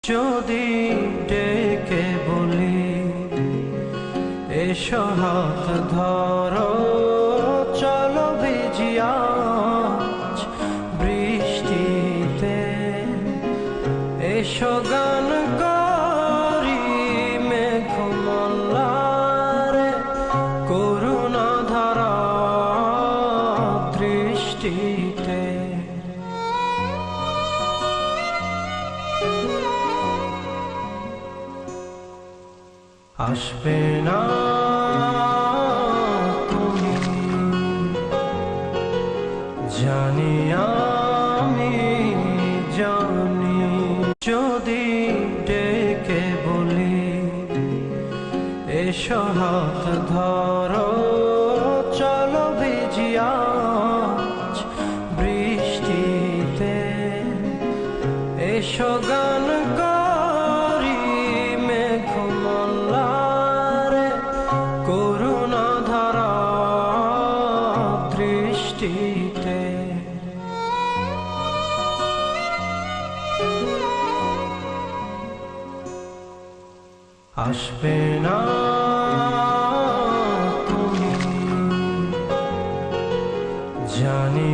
যদি ডেকে বলি এসো হাত ধরো, চলো ভিজি আজ বৃষ্টিতে, এসো গান করি মেঘমল্লারে, করুণা ধারা দৃষ্টিতে। আসবে না তুমি জানি, আমি জানি। যদি ডেকে বলি এসো হাত ধরো, চলো ভিজি আজ বৃষ্টিতে, এসো গান করি মেঘমল্লারে, করুণা ধারা দৃষ্টিতে। আসবে না তুমি জানি,